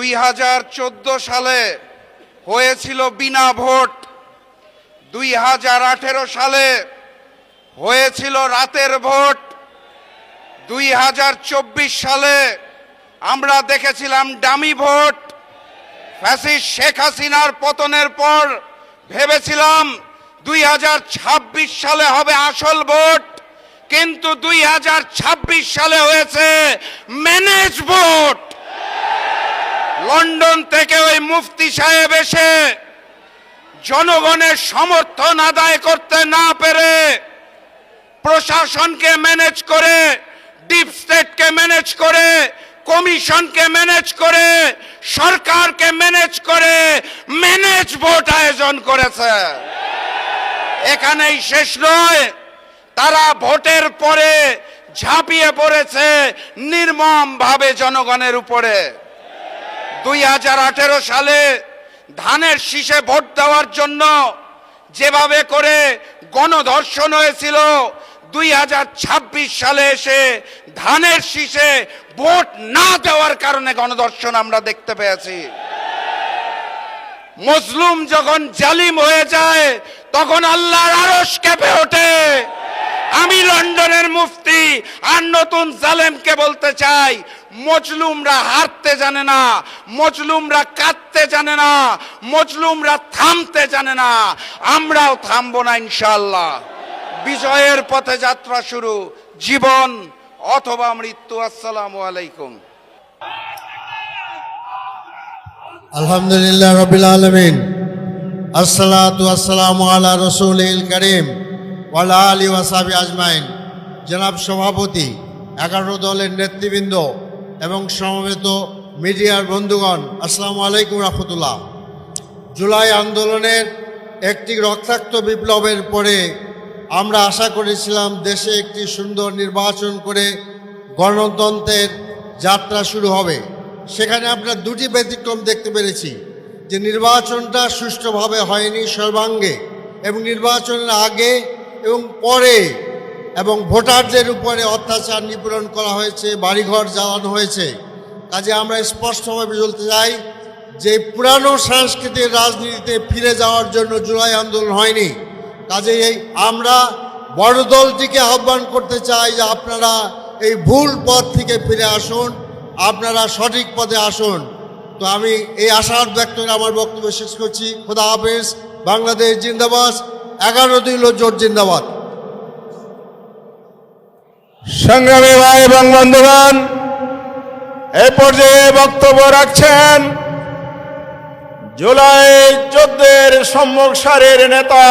2014 সালে হয়েছিল বিনা ভোট, 2018 সালে হয়েছিল রাতের ভোট, 2024 সালে আমরা দেখেছিলাম ডামি ভোট। ফ্যাসিস্ট শেখ হাসিনার পতনের পর ভেবেছিলাম 2026 সালে হবে আসল ভোট, কিন্তু 2026 সালে হয়েছে ম্যানেজ ভোট। লন্ডন থেকে ওই মুফতি সাহেব এসে জনগণের সমর্থন আদায় করতে না পেরে প্রশাসনকে ম্যানেজ করে, ডিপ স্টেটকে ম্যানেজ করে, কমিশনকে ম্যানেজ করে, সরকারকে ম্যানেজ করে ম্যানেজ ভোট আয়োজন করেছে। এখানেই শেষ নয়, তারা ভোটের পরে ঝাঁপিয়ে পড়েছে নির্মমভাবে জনগণের উপরে। 2018 সালে ধানের শীষে ভোট দেওয়ার জন্য যেভাবে করে গণধর্ষণ হয়েছিল, 2026 সালে এসে ধানের শীষে ভোট না দেওয়ার কারণে গণধর্ষণ আমরা দেখতে পেয়েছি। মজলুম যখন জালিম হয়ে যায় তখন আল্লাহর আরশ কেঁপে ওঠে। আমি লন্ডনের মুফতি আর নতুন জালেমকে বলতে চাই, মজলুমরা হারতে জানে না, মজলুমরা কাঁদতে জানে না, মজলুমরা থামতে জানে না। আমরাও থামবো না ইনশাআল্লাহ। বিজয়ের পথে যাত্রা শুরু, জীবন অথবা মৃত্যু। আসসালামু আলাইকুম। আলহামদুলিল্লাহ রাব্বিল আলামিন, আসসালাতু আসসালামু আলা রাসূলিল কারীম ওয়া আলা আলিহি ওয়া সাহবিহি আজমাইন। জনাব সভাপতি, 11 দলের নেতৃবৃন্দ এবং সমবেত মিডিয়ার বন্ধুগণ, আসসালামু আলাইকুম রাহমাতুল্লাহ। জুলাই আন্দোলনের একটি রক্তাক্ত বিপ্লবের পরে আমরা আশা করেছিলাম দেশে একটি সুন্দর নির্বাচন করে গণতন্ত্রের যাত্রা শুরু হবে। সেখানে আমরা দুটি ব্যতিক্রম দেখতে পেরেছি, যে নির্বাচনটা সুষ্ঠুভাবে হয়নি সর্বাঙ্গে, এবং নির্বাচনের আগে এবং পরে এবং ভোটারদের উপরে অত্যাচার নিপীড়ন করা হয়েছে, বাড়িঘর জ্বালানো হয়েছে। কাজে আমরা স্পষ্টভাবে বলতে চাই যে পুরানো সাংস্কৃতিক রাজনীতিতে ফিরে যাওয়ার জন্য জুলাই আন্দোলন হয়নি। কাজে আমরা বড় দলটিকে আহ্বান করতে চাই যে আপনারা এই ভুল পথ থেকে ফিরে আসুন, আপনারা সঠিক পথে আসুন। তো আমি এই আশা ব্যক্ত করে আমার বক্তব্য শেষ করছি। খোদা হাফেজ। বাংলাদেশ জিন্দাবাদ। 11 দলীয় জোট জিন্দাবাদ। সংগ্রামী ভাই এবং বন্ধুগণ, এই পর্যায়ে বক্তব্য রাখছেন জুলাই 14 সম্মুখ সারির নেতা